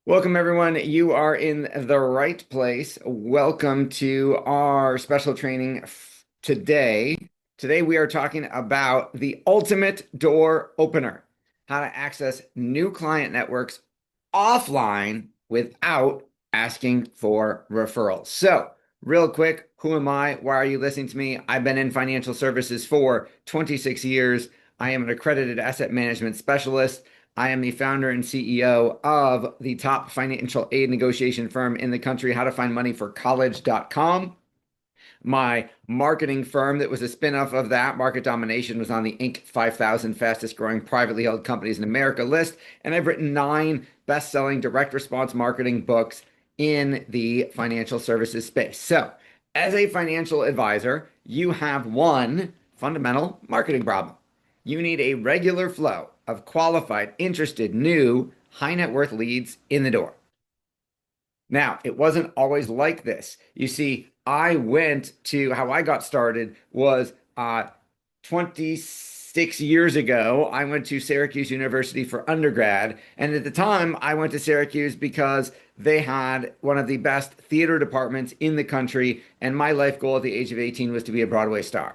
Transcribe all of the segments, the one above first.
Welcome, everyone. You are in the right place. Welcome to our special training today. Today, we are talking about the ultimate door opener, how to access new client networks offline without asking for referrals. So, real quick, who am I? Why are you listening to me? I've been in financial services for 26 years. I am an accredited asset management specialist. I am the founder and CEO of the top financial aid negotiation firm in the country, How to Find Money for College.com. My marketing firm that was a spinoff of that, Market Domination, was on the Inc. 5000 fastest growing privately held companies in America list. And I've written 9 best-selling direct response marketing books in the financial services space. So, as a financial advisor, you have one fundamental marketing problem. You need a regular flow of qualified, interested, new, high net worth leads in the door. Now, it wasn't always like this. You see, I went to how I got started was 26 years ago. I went to Syracuse University for undergrad. And at the time, I went to Syracuse because they had one of the best theater departments in the country. And my life goal at the age of 18 was to be a Broadway star.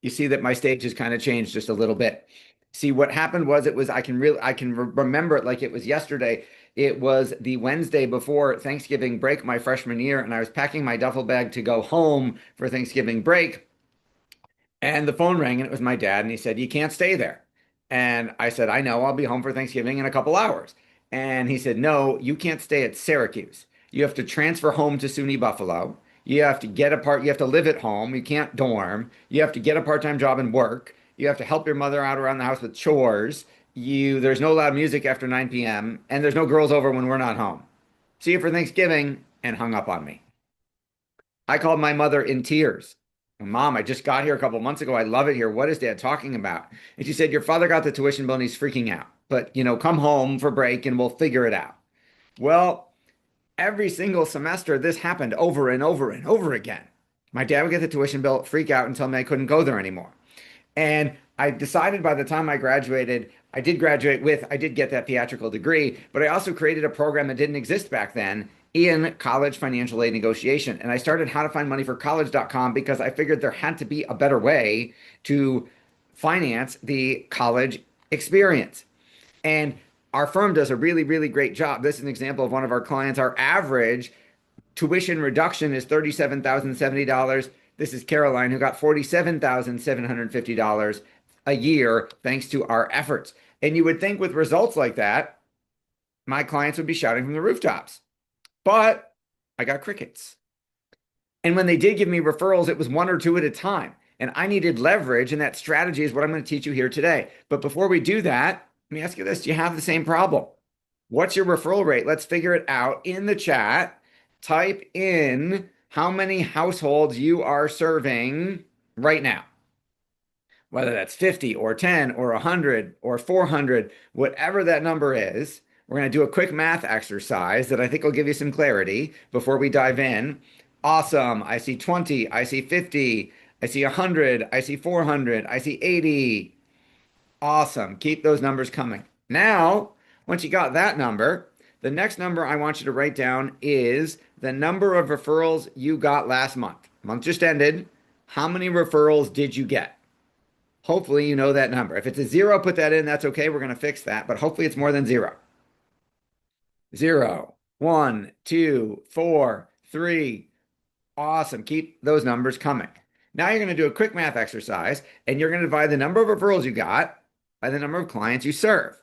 You see that my stage has kind of changed just a little bit. See, what happened was I can remember it like it was yesterday. It was the Wednesday before Thanksgiving break my freshman year, and I was packing my duffel bag to go home for Thanksgiving break. And the phone rang, and it was my dad, and he said, "You can't stay there." And I said, "I know, I'll be home for Thanksgiving in a couple hours." And he said, "No, you can't stay at Syracuse. You have to transfer home to SUNY Buffalo. You have to live at home. You can't dorm. You have to get a part-time job and work. You have to help your mother out around the house with chores. There's no loud music after 9 p.m. and there's no girls over when we're not home. See you for Thanksgiving," and hung up on me. I called my mother in tears. "Mom, I just got here a couple months ago. I love it here. What is Dad talking about?" And she said, "Your father got the tuition bill and he's freaking out. But, come home for break and we'll figure it out." Well, every single semester, this happened over and over and over again. My dad would get the tuition bill, freak out, and tell me I couldn't go there anymore. And I decided by the time I graduated, I did get that theatrical degree, but I also created a program that didn't exist back then in college financial aid negotiation. And I started How to Find Money for College.com because I figured there had to be a better way to finance the college experience. And our firm does a really, really great job. This is an example of one of our clients. Our average tuition reduction is $37,070. This is Caroline, who got $47,750 a year thanks to our efforts. And you would think with results like that, my clients would be shouting from the rooftops. But I got crickets. And when they did give me referrals, it was 1 or 2 at a time. And I needed leverage, and that strategy is what I'm going to teach you here today. But before we do that, let me ask you this. Do you have the same problem? What's your referral rate? Let's figure it out in the chat. Type in how many households you are serving right now. Whether that's 50 or 10 or 100 or 400, whatever that number is. We're going to do a quick math exercise that I think will give you some clarity before we dive in. Awesome. I see 20. I see 50. I see 100. I see 400. I see 80. Awesome. Keep those numbers coming. Now, once you got that number, the next number I want you to write down is the number of referrals you got last month. Month just ended. How many referrals did you get? Hopefully you know that number. If it's a 0, put that in. That's okay. We're going to fix that. But hopefully it's more than 0. 0, 1, 2, 4, 3. Awesome. Keep those numbers coming. Now you're going to do a quick math exercise, and you're going to divide the number of referrals you got by the number of clients you serve.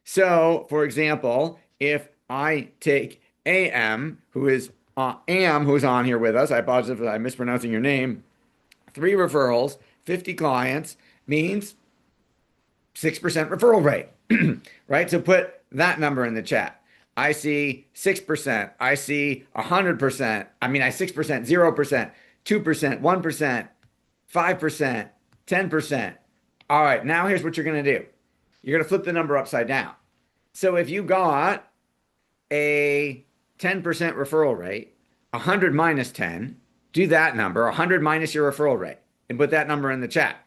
So, for example, if I take who is on here with us, I apologize if I'm mispronouncing your name, 3 referrals, 50 clients means 6% referral rate, right? So put that number in the chat. I see 6%. I see 100%. I 6%, 0%, 2%, 1%, 5%, 10%. All right, now here's what you're going to do. You're going to flip the number upside down. So if you got a 10% referral rate, 100 minus 10, do that number, 100 minus your referral rate, and put that number in the chat.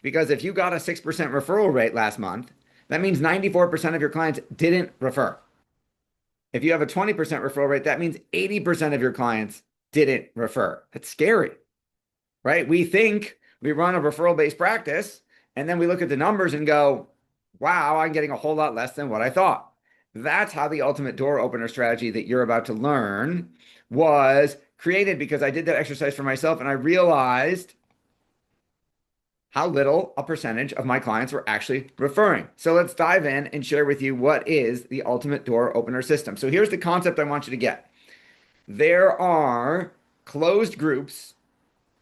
Because if you got a 6% referral rate last month, that means 94% of your clients didn't refer. If you have a 20% referral rate, that means 80% of your clients didn't refer. That's scary, right? We think we run a referral-based practice, and then we look at the numbers and go, wow, I'm getting a whole lot less than what I thought. That's how the ultimate door opener strategy that you're about to learn was created, because I did that exercise for myself and I realized how little a percentage of my clients were actually referring. So let's dive in and share with you what is the ultimate door opener system. So here's the concept I want you to get. There are closed groups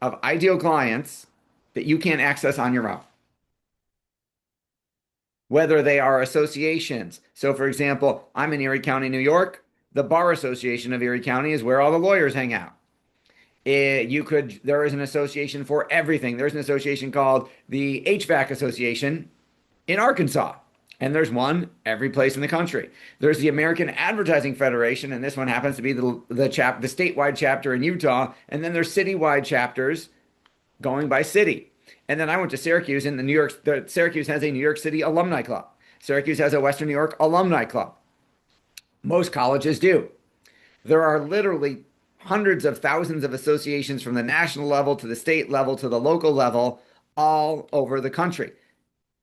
of ideal clients that you can't access on your own, whether they are associations. So for example, I'm in Erie County, New York. The Bar Association of Erie County is where all the lawyers hang out. There is an association for everything. There's an association called the HVAC Association in Arkansas, and there's one every place in the country. There's the American Advertising Federation, and this one happens to be the statewide chapter in Utah, and then there's citywide chapters going by city. And then I went to Syracuse, and Syracuse has a New York City alumni club. Syracuse has a Western New York alumni club. Most colleges do. There are literally hundreds of thousands of associations from the national level to the state level to the local level all over the country.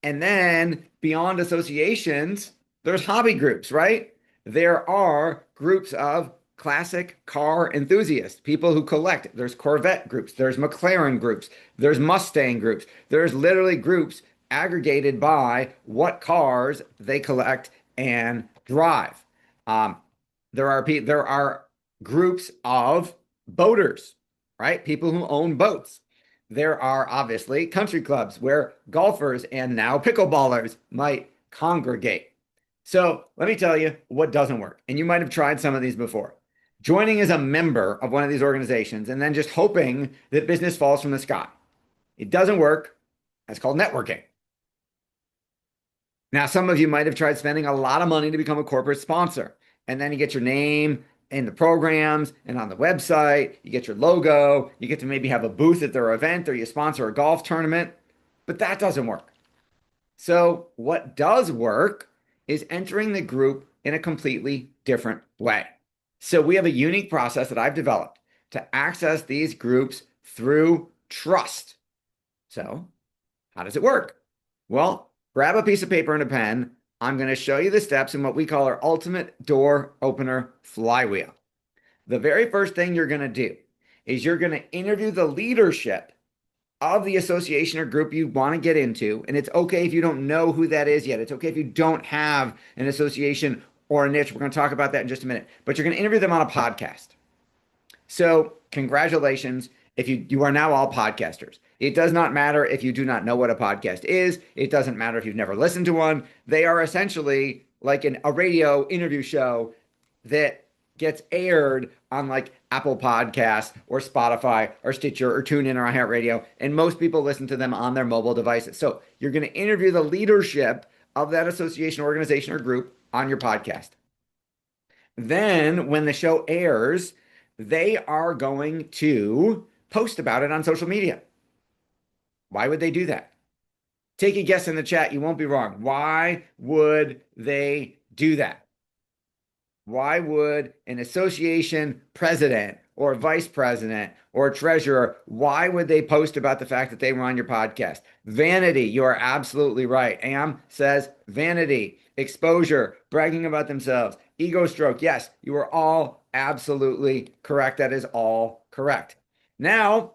And then beyond associations, there's hobby groups, right? There are groups of classic car enthusiasts, people who collect. There's Corvette groups, there's McLaren groups, there's Mustang groups. There's literally groups aggregated by what cars they collect and drive. There are groups of boaters, right? People who own boats. There are obviously country clubs where golfers and now pickleballers might congregate. So let me tell you what doesn't work. And you might have tried some of these before. Joining as a member of one of these organizations and then just hoping that business falls from the sky. It doesn't work. That's called networking. Now, some of you might have tried spending a lot of money to become a corporate sponsor, and then you get your name in the programs and on the website, you get your logo, you get to maybe have a booth at their event, or you sponsor a golf tournament, but that doesn't work. So what does work is entering the group in a completely different way. So we have a unique process that I've developed to access these groups through trust. So how does it work? Well, grab a piece of paper and a pen. I'm going to show you the steps in what we call our ultimate door opener flywheel. The very first thing you're going to do is you're going to interview the leadership of the association or group you want to get into. And it's okay if you don't know who that is yet. It's okay if you don't have an association or a niche. We're going to talk about that in just a minute. But you're going to interview them on a podcast. So congratulations. If you are now all podcasters. It does not matter if you do not know what a podcast is. It doesn't matter if you've never listened to one. They are essentially like a radio interview show that gets aired on like Apple Podcasts or Spotify or Stitcher or TuneIn or iHeartRadio. And most people listen to them on their mobile devices. So you're going to interview the leadership of that association, organization, or group on your podcast. Then when the show airs, they are going to post about it on social media. Why would they do that? Take a guess in the chat. You won't be wrong. Why would they do that? Why would an association president or vice president or treasurer, why would they post about the fact that they were on your podcast? Vanity. You are absolutely right. Am says vanity, exposure, bragging about themselves, ego stroke. Yes, you are all absolutely correct. That is all correct. Now,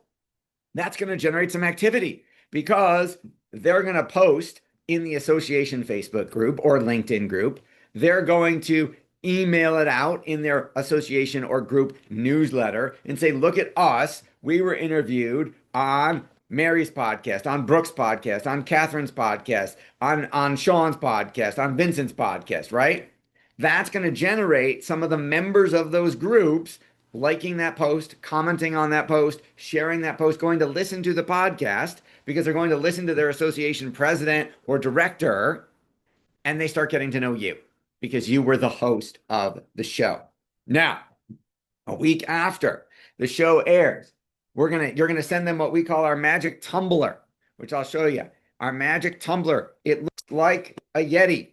that's going to generate some activity because they're going to post in the association Facebook group or LinkedIn group. They're going to email it out in their association or group newsletter and say, look at us. We were interviewed on Mary's podcast, on Brooke's podcast, on Catherine's podcast, on Sean's podcast, on Vincent's podcast, right? That's going to generate some of the members of those groups liking that post, commenting on that post, sharing that post, going to listen to the podcast because they're going to listen to their association president or director, and they start getting to know you because you were the host of the show. Now, a week after the show airs, you're gonna send them what we call our magic tumbler, which I'll show you. Our magic tumbler, it looks like a Yeti,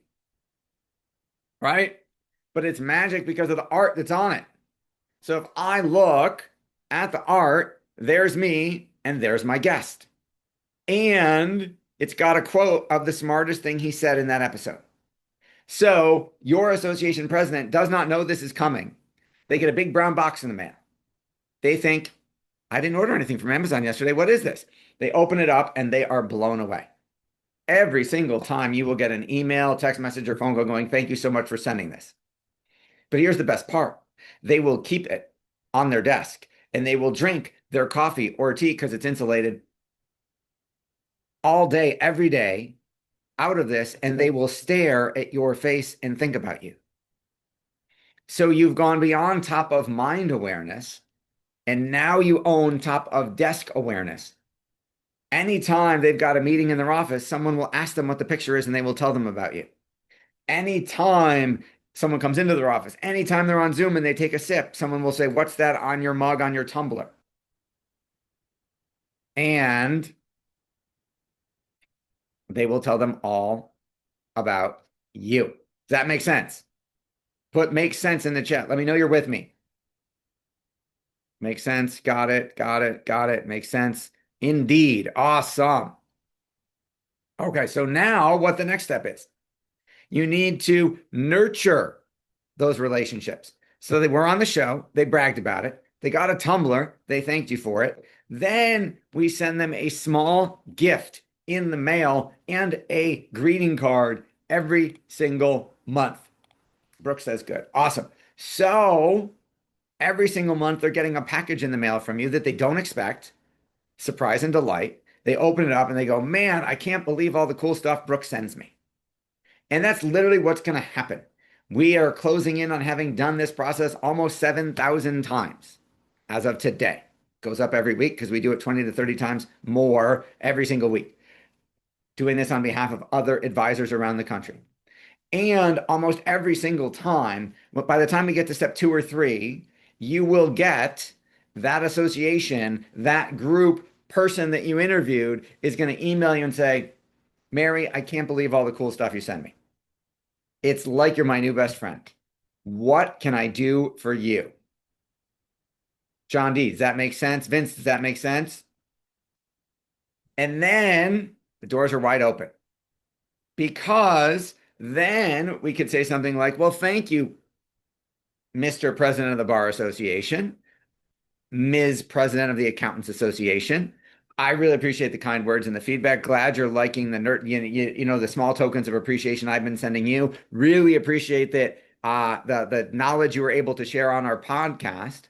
right? but it's magic because of the art that's on it. So if I look at the art, there's me and there's my guest. And it's got a quote of the smartest thing he said in that episode. So your association president does not know this is coming. They get a big brown box in the mail. They think, I didn't order anything from Amazon yesterday. What is this? They open it up and they are blown away. Every single time you will get an email, text message, or phone call going, thank you so much for sending this. But here's the best part. They will keep it on their desk and they will drink their coffee or tea because it's insulated all day, every day out of this, and they will stare at your face and think about you. So you've gone beyond top of mind awareness, and now you own top of desk awareness. Anytime they've got a meeting in their office, someone will ask them what the picture is and they will tell them about you. Anytime someone comes into their office, anytime they're on Zoom and they take a sip, someone will say, what's that on your mug, on your tumbler? And they will tell them all about you. Does that make sense? Put makes sense in the chat. Let me know you're with me. Makes sense. Got it. Got it. Got it. Makes sense. Indeed. Awesome. Okay, so now what the next step is. You need to nurture those relationships. So they were on the show, they bragged about it, they got a tumbler, they thanked you for it. Then we send them a small gift in the mail and a greeting card every single month. Brooke says good. Awesome. So every single month they're getting a package in the mail from you that they don't expect. Surprise and delight. They open it up and they go, man, I can't believe all the cool stuff Brooke sends me. And that's literally what's going to happen. We are closing in on having done this process almost 7,000 times as of today. Goes up every week because we do it 20 to 30 times more every single week. Doing this on behalf of other advisors around the country. And almost every single time, by the time we get to step 2 or 3, you will get that association, that group person that you interviewed is going to email you and say, Mary, I can't believe all the cool stuff you send me. It's like you're my new best friend. What can I do for you? John D, does that make sense? Vince, does that make sense? And then the doors are wide open because then we could say something like, well, thank you, Mr. President of the Bar Association, Ms. President of the Accountants Association. I really appreciate the kind words and the feedback. Glad you're liking the the small tokens of appreciation I've been sending you. Really appreciate that the knowledge you were able to share on our podcast.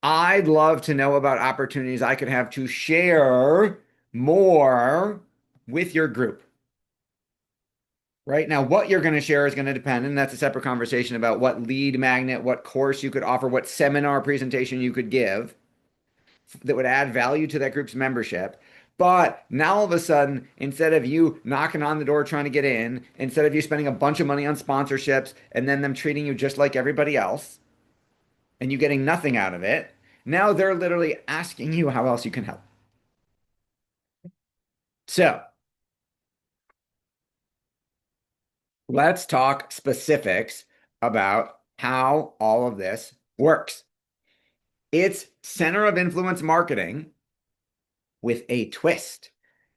I'd love to know about opportunities I could have to share more with your group. Right now, what you're going to share is going to depend, and that's a separate conversation about what lead magnet, what course you could offer, what seminar presentation you could give that would add value to that group's membership. But now all of a sudden, instead of you knocking on the door trying to get in, instead of you spending a bunch of money on sponsorships and then them treating you just like everybody else and you getting nothing out of it, now they're literally asking you how else you can help. So let's talk specifics about how all of this works. It's center of influence marketing with a twist,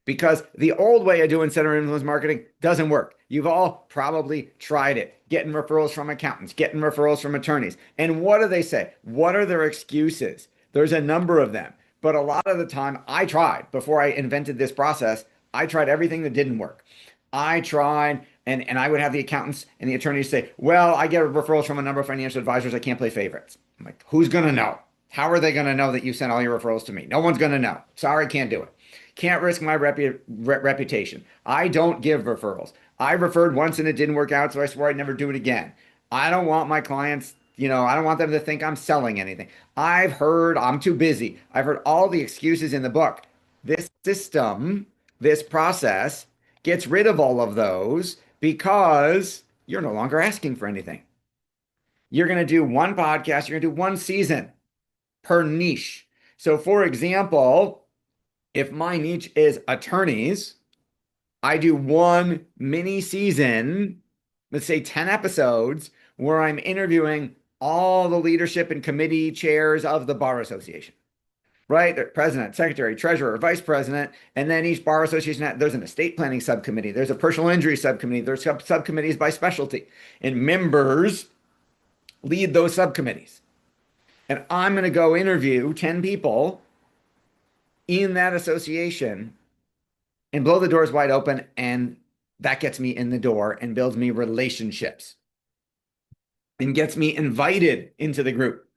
because the old way of doing center of influence marketing doesn't work. You've all probably tried it, getting referrals from accountants, getting referrals from attorneys. And what do they say? What are their excuses? There's a number of them. But a lot of the time I tried, before I invented this process, I tried everything that didn't work. I tried, and I would have the accountants and the attorneys say, well, I get referrals from a number of financial advisors. I can't play favorites. I'm like, who's going to know? How are they going to know that you sent all your referrals to me? No one's going to know. Sorry, can't do it. Can't risk my reputation. I don't give referrals. I referred once and it didn't work out, so I swore I'd never do it again. I don't want my clients, I don't want them to think I'm selling anything. I've heard I'm too busy. I've heard all the excuses in the book. This system, this process gets rid of all of those because you're no longer asking for anything. You're going to do one podcast, you're going to do one season per niche. So for example, if my niche is attorneys, I do one mini season let's say 10 episodes where I'm interviewing all the leadership and committee chairs of the bar association, right? The president, secretary, treasurer, vice president, and then each bar association, there's an estate planning subcommittee, there's a personal injury subcommittee, there's subcommittees by specialty, and members lead those subcommittees. And I'm going to go interview 10 people in that association and blow the doors wide open. And that gets me in the door and builds me relationships and gets me invited into the group.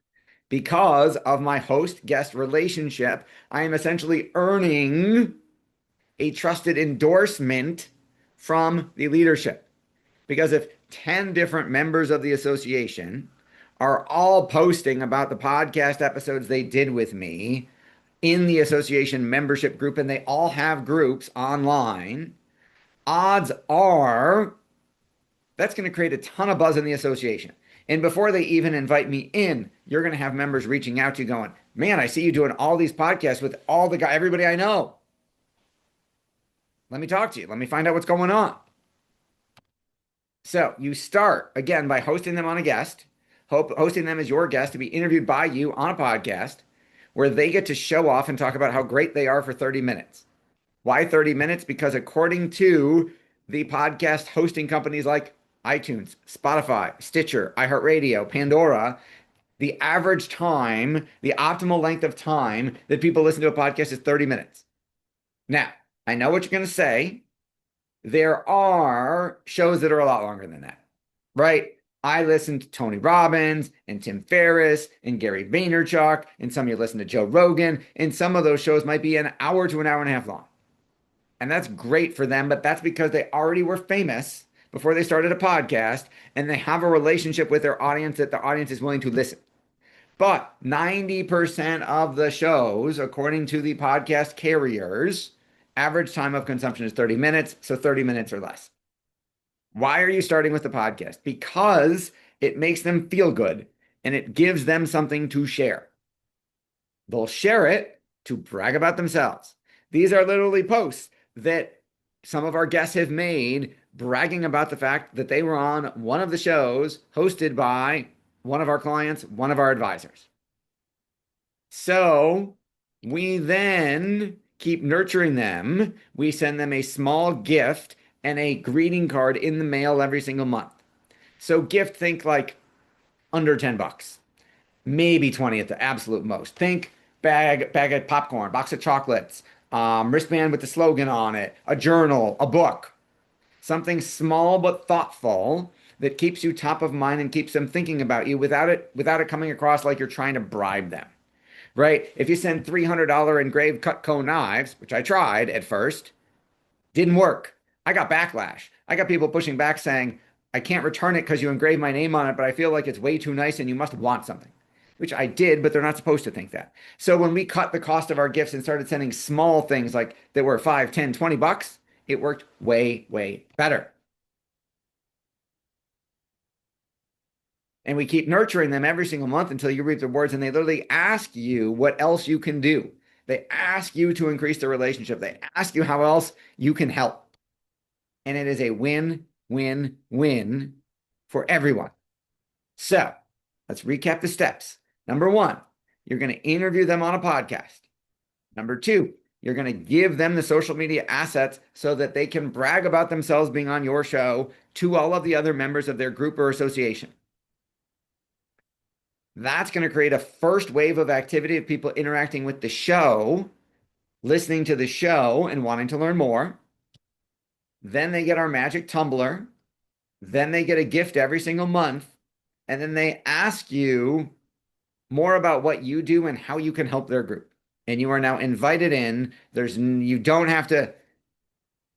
Because of my host guest relationship, I am essentially earning a trusted endorsement from the leadership. Because if 10 different members of the association are all posting about the podcast episodes they did with me in the association membership group, and they all have groups online, odds are that's going to create a ton of buzz in the association. And before they even invite me in, you're going to have members reaching out to you going, man, I see you doing all these podcasts with all the guys, everybody I know. Let me talk to you. Let me find out what's going on. So you start, again, by hosting them on a guest, hosting them as your guest to be interviewed by you on a podcast where they get to show off and talk about how great they are for 30 minutes. Why 30 minutes? Because according to the podcast hosting companies like iTunes, Spotify, Stitcher, iHeartRadio, Pandora, the average time, the optimal length of time that people listen to a podcast is 30 minutes. Now, I know what you're going to say. There are shows that are a lot longer than that, right? I listen to Tony Robbins and Tim Ferriss and Gary Vaynerchuk, and some of you listen to Joe Rogan, and some of those shows might be an hour to an hour and a half long. And that's great for them, but that's because they already were famous before they started a podcast, and they have a relationship with their audience that the audience is willing to listen. But 90% of the shows, according to the podcast carriers, average time of consumption is 30 minutes, so 30 minutes or less. Why are you starting with the podcast? Because it makes them feel good and it gives them something to share. They'll share it to brag about themselves. These are literally posts that some of our guests have made bragging about the fact that they were on one of the shows hosted by one of our clients, one of our advisors. So we then keep nurturing them. We send them a small gift and a greeting card in the mail every single month. So gift, think like under 10 bucks, maybe 20 at the absolute most. Think bag of popcorn, box of chocolates, wristband with the slogan on it, a journal, a book, something small but thoughtful that keeps you top of mind and keeps them thinking about you without it coming across like you're trying to bribe them, right? If you send $300 engraved Cutco knives, which I tried at first, didn't work. I got backlash. I got people pushing back saying, I can't return it because you engraved my name on it, but I feel like it's way too nice and you must want something, which I did, but they're not supposed to think that. So when we cut the cost of our gifts and started sending small things like that were 5, 10, 20 bucks, it worked way, way better. And we keep nurturing them every single month until you reap the rewards, and they literally ask you what else you can do. They ask you to increase the relationship. They ask you how else you can help. And it is a win, win, win for everyone. So let's recap the steps. Number 1, you're going to interview them on a podcast. Number 2, you're going to give them the social media assets so that they can brag about themselves being on your show to all of the other members of their group or association. That's going to create a first wave of activity of people interacting with the show, listening to the show and wanting to learn more. Then they get our magic tumbler. Then they get a gift every single month. And then they ask you more about what you do and how you can help their group. And you are now invited in. You don't have to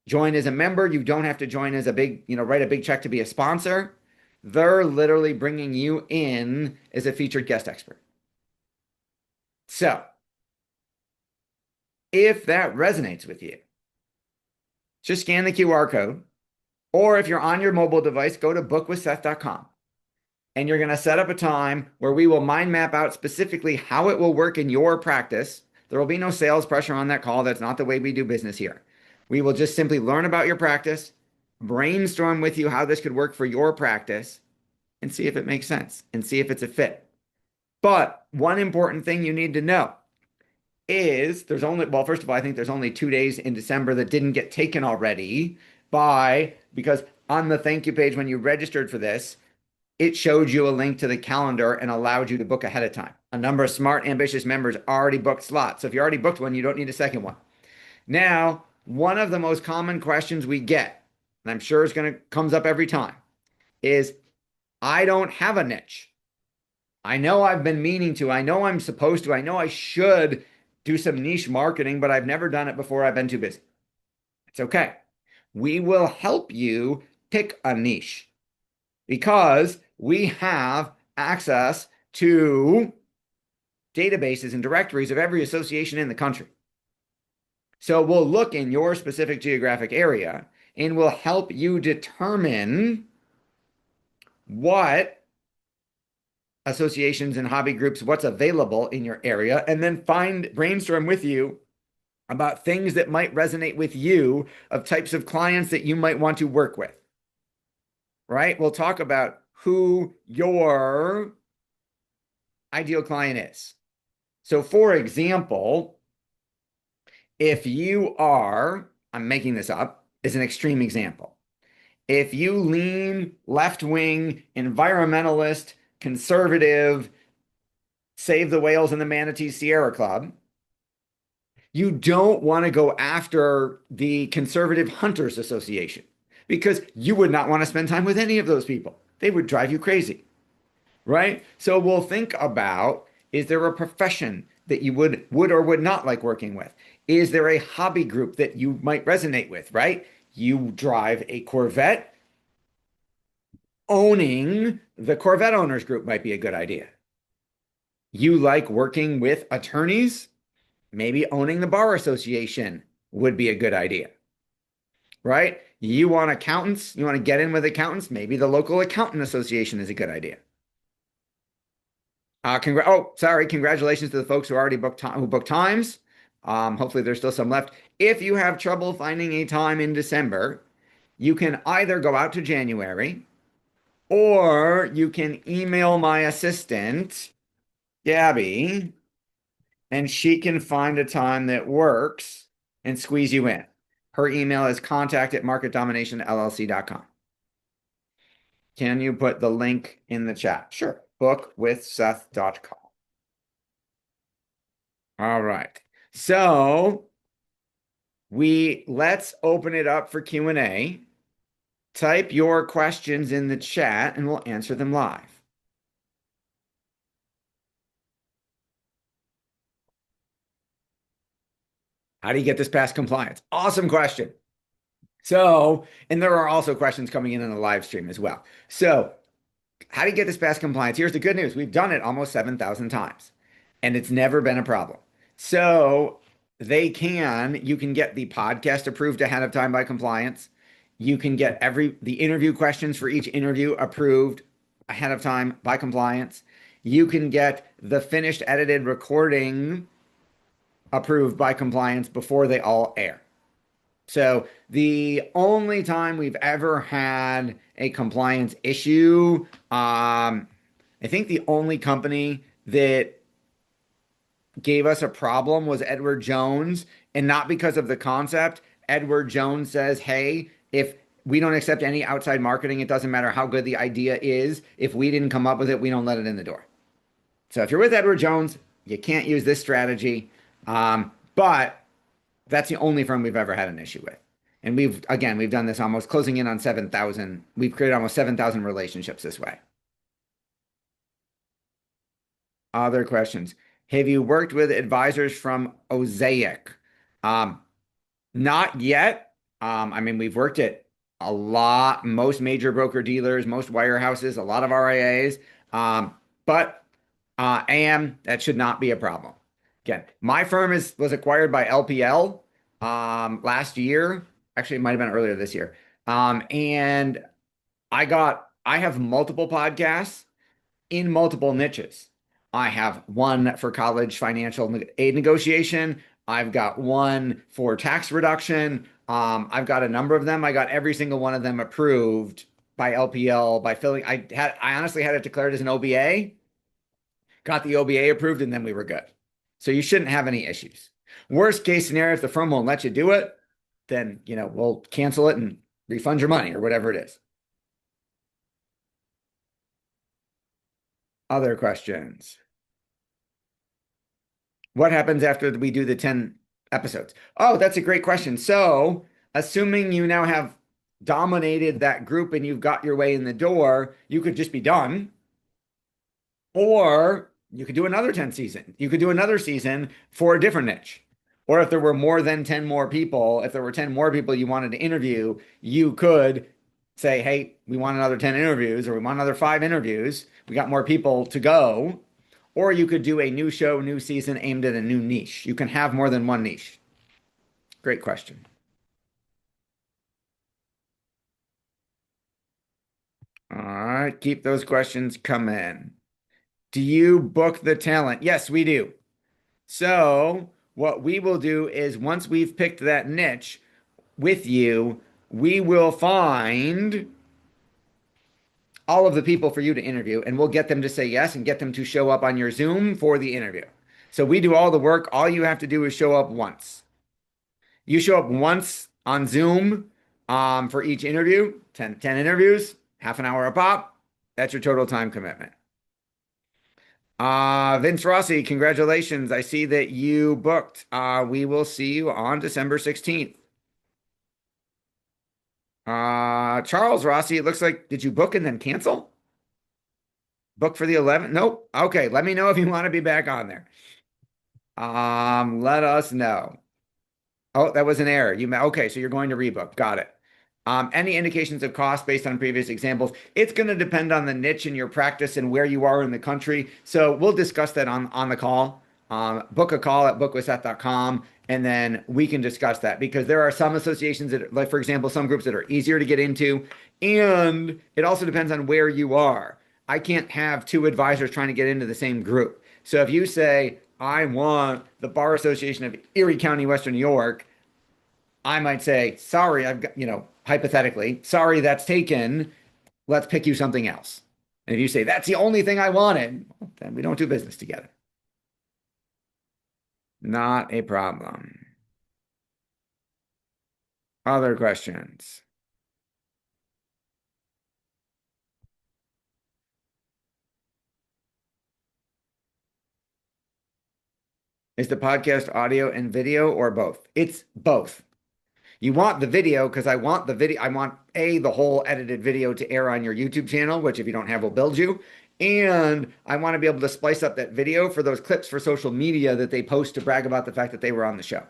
join as a member. You don't have to join as a big, write a big check to be a sponsor. They're literally bringing you in as a featured guest expert. So if that resonates with you, just scan the QR code, or if you're on your mobile device, go to bookwithseth.com. And you're going to set up a time where we will mind map out specifically how it will work in your practice. There will be no sales pressure on that call. That's not the way we do business here. We will just simply learn about your practice, brainstorm with you how this could work for your practice and see if it makes sense and see if it's a fit. But one important thing you need to know is there's only, well, first of all, I think there's only 2 days in December that didn't get taken already because on the thank you page when you registered for this, it showed you a link to the calendar and allowed you to book ahead of time. A number of smart, ambitious members already booked slots. So if you already booked one, you don't need a second one. Now, one of the most common questions we get, and I'm sure it's going to comes up every time, is I don't have a niche. I know I've been meaning to. I know I'm supposed to. I know I should do some niche marketing, but I've never done it before. I've been too busy. It's okay. We will help you pick a niche because we have access to databases and directories of every association in the country. So we'll look in your specific geographic area and we'll help you determine what associations and hobby groups, what's available in your area, and then brainstorm with you about things that might resonate with you of types of clients that you might want to work with. Right? We'll talk about who your ideal client is. So for example, if you are, I'm making this up, is an extreme example. If you lean left-wing, environmentalist, conservative, save the whales and the manatees Sierra Club, you don't want to go after the Conservative Hunters Association because you would not want to spend time with any of those people. They would drive you crazy, right? So we'll think about, is there a profession that you would or would not like working with? Is there a hobby group that you might resonate with, right? You drive a Corvette. Owning the Corvette owners group might be a good idea. You like working with attorneys? Maybe owning the bar association would be a good idea, right? You want accountants? You want to get in with accountants? Maybe the local accountant association is a good idea. Congratulations to the folks who already booked times. Hopefully there's still some left. If you have trouble finding a time in December, you can either go out to January or you can email my assistant, Gabby, and she can find a time that works and squeeze you in. Her email is contact@marketdominationllc.com. Can you put the link in the chat? Sure. Bookwithseth.com. All right. So let's open it up for Q&A. Type your questions in the chat and we'll answer them live. How do you get this past compliance? Awesome question. So, and there are also questions coming in the live stream as well. So, how do you get this past compliance? Here's the good news. We've done it almost 7,000 times and it's never been a problem. So, you can get the podcast approved ahead of time by compliance. You can get the interview questions for each interview approved ahead of time by compliance. You can get the finished edited recording approved by compliance before they all air. So the only time we've ever had a compliance issue, I think the only company that gave us a problem was Edward Jones, and not because of the concept. Edward Jones says, hey, if we don't accept any outside marketing, it doesn't matter how good the idea is. If we didn't come up with it, we don't let it in the door. So if you're with Edward Jones, you can't use this strategy. But that's the only firm we've ever had an issue with. And we've done this almost closing in on 7,000. We've created almost 7,000 relationships this way. Other questions. Have you worked with advisors from Osaic? Not yet. We've worked at a lot, most major broker dealers, most wirehouses, a lot of RIAs. But AM, that should not be a problem. Again, my firm was acquired by LPL last year. Actually, it might have been earlier this year. And I have multiple podcasts in multiple niches. I have one for college financial aid negotiation. I've got one for tax reduction. I've got a number of them. I got every single one of them approved by LPL by filling. I honestly had it declared as an OBA, got the OBA approved, and then we were good. So you shouldn't have any issues. Worst case scenario, if the firm won't let you do it, then we'll cancel it and refund your money or whatever it is. Other questions? What happens after we do the 10 episodes? Oh, that's a great question. So, assuming you now have dominated that group and you've got your way in the door, you could just be done. Or you could do another 10 season. You could do another season for a different niche. Or if there were more than 10 more people, if there were 10 more people you wanted to interview, you could say, hey, we want another 10 interviews, or we want another 5 interviews. We got more people to go. Or you could do a new show, new season aimed at a new niche. You can have more than one niche. Great question. All right, keep those questions coming. Do you book the talent? Yes, we do. So, what we will do is once we've picked that niche with you, we will find all of the people for you to interview, and we'll get them to say yes and get them to show up on your Zoom for the interview. So, we do all the work. All you have to do is show up once. You show up once on Zoom for each interview, 10 interviews, half an hour a pop. That's your total time commitment. Vince Rossi, congratulations. I see that you booked. We will see you on December 16th. Charles Rossi, it looks like, did you book and then cancel? Book for the 11th? Nope. Okay, let me know if you want to be back on there. Let us know. Oh, that was an error. Okay, so you're going to rebook. Got it. Any indications of cost based on previous examples? It's going to depend on the niche in your practice and where you are in the country. So we'll discuss that on the call. Book a call at bookwithseth.com, and then we can discuss that because there are some associations that, like for example, some groups that are easier to get into, and it also depends on where you are. I can't have two advisors trying to get into the same group. So if you say, I want the Bar Association of Erie County, Western New York, I might say, sorry, I've got, hypothetically, sorry, that's taken. Let's pick you something else. And if you say, that's the only thing I wanted, well, then we don't do business together. Not a problem. Other questions? Is the podcast audio and video or both? It's both. You want the video because I want the video. I want the whole edited video to air on your YouTube channel, which if you don't have, will build you. And I want to be able to splice up that video for those clips for social media that they post to brag about the fact that they were on the show.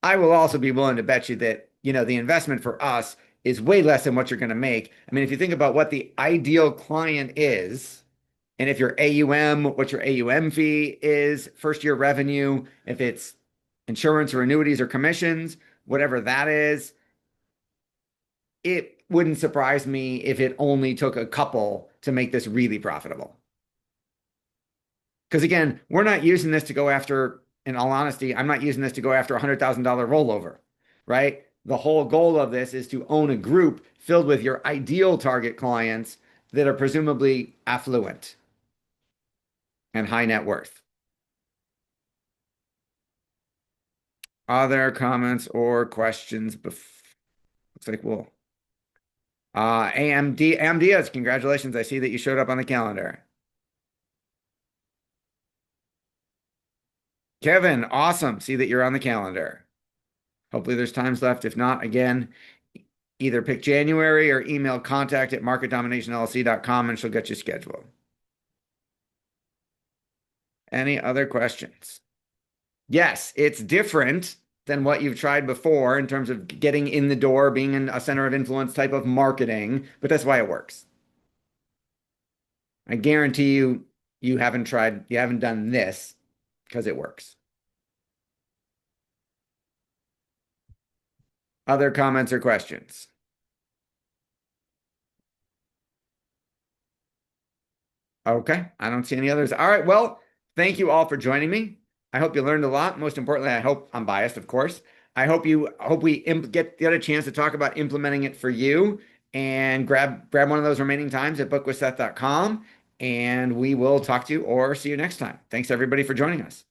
I will also be willing to bet you that, the investment for us is way less than what you're going to make. I mean, if you think about what the ideal client is, and if your AUM, what your AUM fee is, first year revenue, if it's insurance or annuities or commissions, whatever that is, it wouldn't surprise me if it only took a couple to make this really profitable. Because again, we're not using this to go after, in all honesty, I'm not using this to go after a $100,000 rollover, right? The whole goal of this is to own a group filled with your ideal target clients that are presumably affluent and high net worth. Other comments or questions? Looks like we'll. AM Diaz, congratulations. I see that you showed up on the calendar. Kevin, awesome. See that you're on the calendar. Hopefully there's times left. If not, again, either pick January or email contact at marketdominationllc.com and she'll get you scheduled. Any other questions? Yes, it's different than what you've tried before in terms of getting in the door, being in a center of influence type of marketing, but that's why it works. I guarantee you haven't done this because it works. Other comments or questions? Okay, I don't see any others. All right, well, thank you all for joining me. I hope you learned a lot. Most importantly, I hope I'm biased, of course. I hope we get a chance to talk about implementing it for you and grab one of those remaining times at bookwithseth.com, and we will talk to you or see you next time. Thanks everybody for joining us.